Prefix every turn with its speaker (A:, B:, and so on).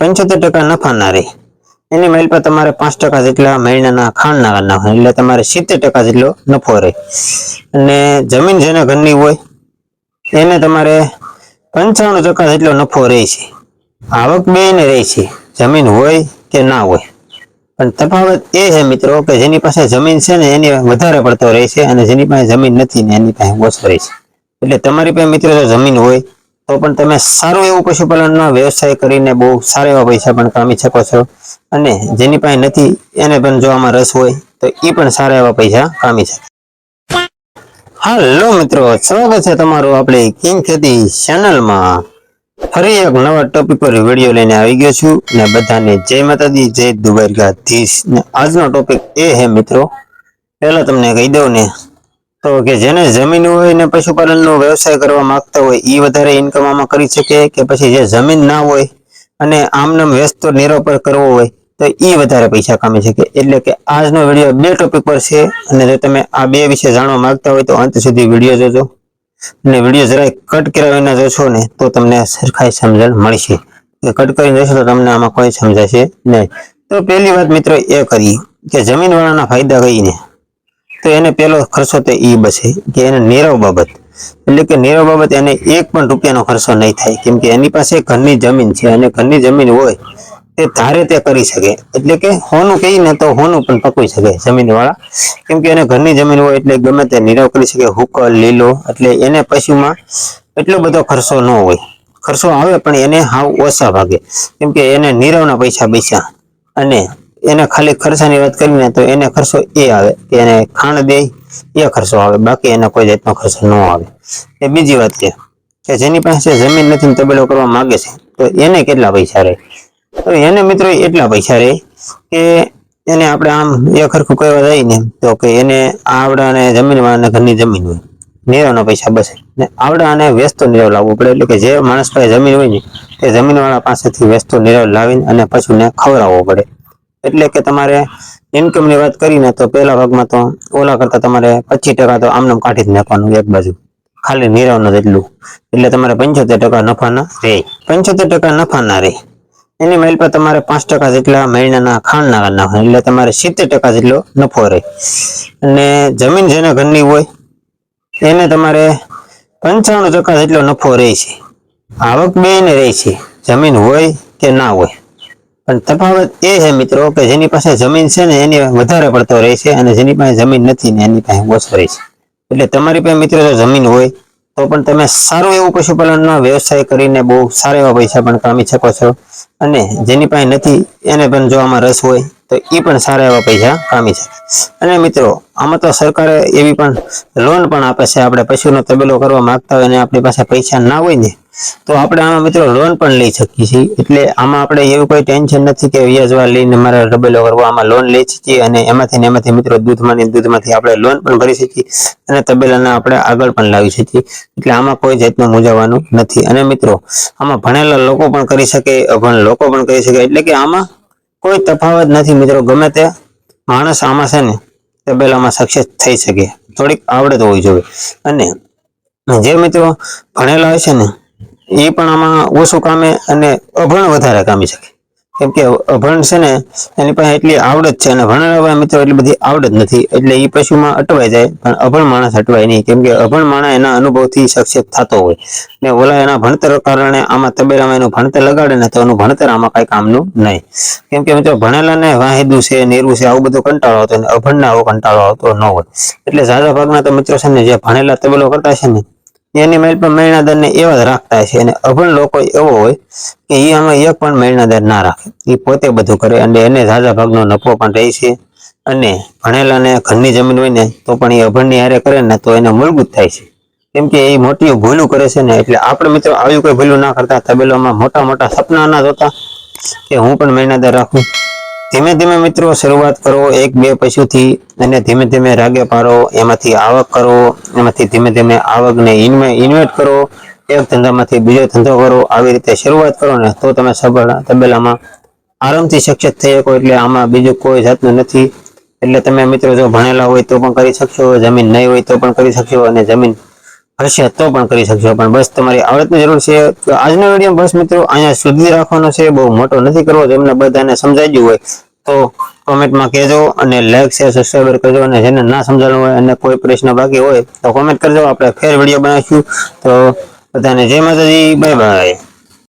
A: 75% નફાના રહે, એની મેલ પર તમારે 5% જેટલા મહિનાના ખાંડના નાખવાના, એટલે તમારે 70% જેટલો નફો રહે। અને જમીન જેના ઘરની હોય એને તમારે 95% જેટલો નફો રહે છે। આવક બેયને રહે છે, જમીન હોય કે ના હોય, પણ તફાવત એ છે મિત્રો કે જેની પાસે જમીન છે ને એની વધારે પડતો રહે છે, અને જેની પાસે જમીન નથી ને એની પાસે ઓછો રહે છે। એટલે તમારી પાસે મિત્રો જો જમીન હોય તો પણ તમે સારું એવું પશુપાલનનો વ્યવસાય કરીને બહુ સારા એવા પૈસા પણ કમાઈ શકો છો, અને જેની પાસે નથી એને પણ જો આમાં રસ હોય તો એ પણ સારા એવા પૈસા કમાઈ શકે। હાલો મિત્રો, સ્વાગત છે તમારું આપણી કિંગ ખેતી ચેનલમાં। ફરી એક નવા ટોપિક પર વિડીયો લઈને આવી ગયો છું, ને બધાને જય માતાજી, જય દ્વારકાધીશ। ને આજનો ટોપિક એ છે મિત્રો, પહેલા તમને કહી દઉં ને તો કે જેને જમીન હોય ને પશુપાલનનો વ્યવસાય કરવા માંગતા હોય એ વધારે ઇન્કમ આમાં કરી શકે, કે પછી જે જમીન ના હોય અને આમનામ વ્યસ્ત નિરોપર કરવો હોય તો ઈ વધારે પૈસા કમાઈ શકે। એટલે કે આજનો વિડીયો બે ટોપિક પર છે, અને જો તમે આ બે વિશે જાણવા માંગતા હોય તો અંત સુધી વિડીયો જોજો, અને વિડીયો જરાય કટ કર્યા વિના જોશો ને તો તમને સરખાઈ સમજણ મળશે। કટ કરીને જોશો તો તમને આમાં કોઈ સમજાશે નહીં। તો પહેલી વાત મિત્રો એ કરી કે જમીન વાળાના ફાયદા કહીને, તો એને પેલો ખર્ચો તો ઈ બસે કે એને નીરવ બાબત, એટલે કે નીરવ બાબત એને એક પણ રૂપિયાનો ખર્ચો નહીં થાય, કેમ કે એની પાસે ઘરની જમીન છે, અને ઘરની જમીન હોય તે ધારે તે કરી શકે। એટલે કે હોનું કહીને તો હોનું પણ પકવી શકે જમીન વાળા, કેમ કે એને ઘરની જમીન હોય એટલે ગમે તે નીરવ કરી શકે, હુકલ લીલો, એટલે એને પશુમાં એટલો બધો ખર્ચો ન હોય। ખર્ચો આવે પણ એને હાવ ઓછા ભાગે, કેમ કે એને નીરવના પૈસા બસ્યા, અને એને ખાલી ખર્ચાની વાત કરીને તો એને ખર્ચો એ આવે કે એને ખાણ દે એ ખર્ચો આવે, બાકી એનો કોઈ જાતનો ખર્ચો ન આવે। એ બીજી વાત છે કે જેની પાસે જમીન નથી તબેલો કરવા માંગે છે તો એને કેટલા પૈસા રહે, તો એને મિત્રો એટલા પૈસા રહે કે એને આપણે આમ એક હરખું કહેવા જાય ને તો કે એને આવડાને જમીન વાળાને ઘરની જમીન હોય, નીરવના પૈસા બસે, ને આવડા અને વ્યસ્ત નીરવ લાવવું પડે। એટલે કે જે માણસ પાસે જમીન હોય ને તે જમીન વાળા પાસેથી વ્યસ્ત નીરવ લાવીને અને પશુને ખવડાવવો પડે। એટલે કે તમારે ઇન્કમ ની વાત કરીને તો પેલા ભાગમાં તો ઓલા કરતા તમારે 25% તો આમનામ કાઢી જ નાખવાનું એક બાજુ, ખાલી નીરવ એટલું, એટલે તમારે 75% નફાના રહે। 75% નફાના રહે, એની મેલ પર તમારે 5% જેટલા મહિનાના ખાંડના નાખવાના, એટલે તમારે 70% જેટલો નફો રહે। અને જમીન જેના ઘરની હોય એને તમારે 95% જેટલો નફો રહે છે। આવક બેયને રહે છે, જમીન હોય કે ના હોય, પણ તફાવત એ છે મિત્રો કે જેની પાસે જમીન છે ને એની વધારે પડતો રહે છે, અને જેની પાસે જમીન નથી ને એની પાસે ઓછો રહે છે। એટલે તમારી પાસે મિત્રો જો જમીન હોય તો પણ તમે સારું એવું પશુપાલનનો વ્યવસાય કરીને બહુ સારા એવા પૈસા પણ કમાઈ શકો છો, અને જેની પાસે નથી એને પણ જો આમાં રસ હોય તો એ પણ સારા એવા પૈસા કમાઈ શકે। અને મિત્રો આમાં તો સરકારે એવી પણ લોન પણ આપે છે, આપણે પશુનો તબેલો કરવા માંગતા હોય અને આપણી પાસે પૈસા ના હોય ને તો આપણે આમાં મિત્રો લોન પણ લઈ શકીએ છીએ। એટલે આમાં આપણે એવું કોઈ ટેન્શન નથી કે વ્યાજવા લઈને મારે તબેલો કરવો, આમાં લોન લઈ શકીએ અને એમાંથી મિત્રો દૂધમાંથી આપણે લોન પણ ભરી શકીએ, અને તબેલાને આપણે આગળ પણ લાવી શકીએ। એટલે આમાં કોઈ જાતનું મૂંઝાવાનું નથી। અને મિત્રો આમાં ભણેલા લોકો પણ કરી શકે, અભણ લોકો પણ કરી શકે, એટલે કે આમાં કોઈ તફાવત નથી મિત્રો, ગમે તે માણસ આમાં છે ને તબેલામાં સક્સેસ થઈ શકે, થોડીક આવડત હોવી જોઈએ। અને જે મિત્રો ભણેલા હશે ને એ પણ આમાં ઓછું કામે અને અભણ વધારે કામી શકે, કેમ કે અભણ છે ને એની પાસે એટલી આવડત છે, અને ભણેલા મિત્રો એટલી બધી આવડત નથી, એટલે એ પશુમાં અટવાઈ જાય, પણ અભણ માણસ અટવાય નહીં, કેમ કે અભણ માણસ એના અનુભવથી સક્સેસ થતો હોય, ને ઓલા એના ભણતર કારણે આમાં તબેલામાં એનું ભણતર લગાડે ને તો એનું ભણતર આમાં કઈ કામનું નહીં, કેમ કે મિત્રો ભણેલા ને વાહેદું છે નેરું છે આવું બધું કંટાળો આવતો, અભણને આવો કંટાળો આવતો ન હોય। એટલે ઝાઝા ભાગના તો મિત્રો છે ને જે ભણેલા તબેલો કરતા છે ને એની મેલ પણ મહિનાદાર ને એવા જ રાખતા છે, અને અભણ લોકો એવો હોય કે એ આમાં એક પણ મહિનાદાર ના રાખે, એ પોતે બધું કરે, અને એને ઝાઝા ભાગનો નફો પણ રહે છે। અને ભણેલા ને ઘરની જમીન હોય ને તો પણ એ અભણની હારે કરે ને તો એને મૂળભૂત થાય છે, કેમ કે એ મોટી ભૂલું કરે છે ને। એટલે આપણે મિત્રો આવી કોઈ ભૂલું ના કરતા, તબેલામાં મોટા મોટા સપના ના જોતા કે હું પણ મહિનાદાર રાખું। ધીમે ધીમે મિત્રો શરૂઆત કરો એક બે પશુથી, અને ધીમે ધીમે રાગે પાડો, એમાંથી આવક કરો, એમાંથી ધીમે ધીમે આવકને ઇન્વેસ્ટ કરો, એક ધંધામાંથી બીજો ધંધો કરો, આવી રીતે શરૂઆત કરો ને તો તમે સફળ તબેલામાં આરામથી સક્સેસ થઈ શકો। એટલે આમાં બીજું કોઈ જાતનું નથી। એટલે તમે મિત્રો જો ભણેલા હોય તો પણ કરી શકશો, જમીન નહીં હોય તો પણ કરી શકશો, અને જમીન હશે તો પણ કરી શકશો, પણ બસ તમારી આવડતની જરૂર છે. તો આજનો વિડીયો બસ મિત્રો અહીંયા સુધી રાખવાનો છે, બહુ મોટો નથી કરવો. જેમને બધાને સમજાઈ ગયું હોય તો કોમેન્ટમાં કહેજો, અને લાઈક શેર સબસ્ક્રાઈબર કરજો, અને જેને ના સમજાણું હોય અને કોઈ પ્રશ્ન બાકી હોય તો કોમેન્ટ કરજો, આપણે ફેર વિડીયો બનાવીશું. તો બધાને જય માતાજી, બાય બાય.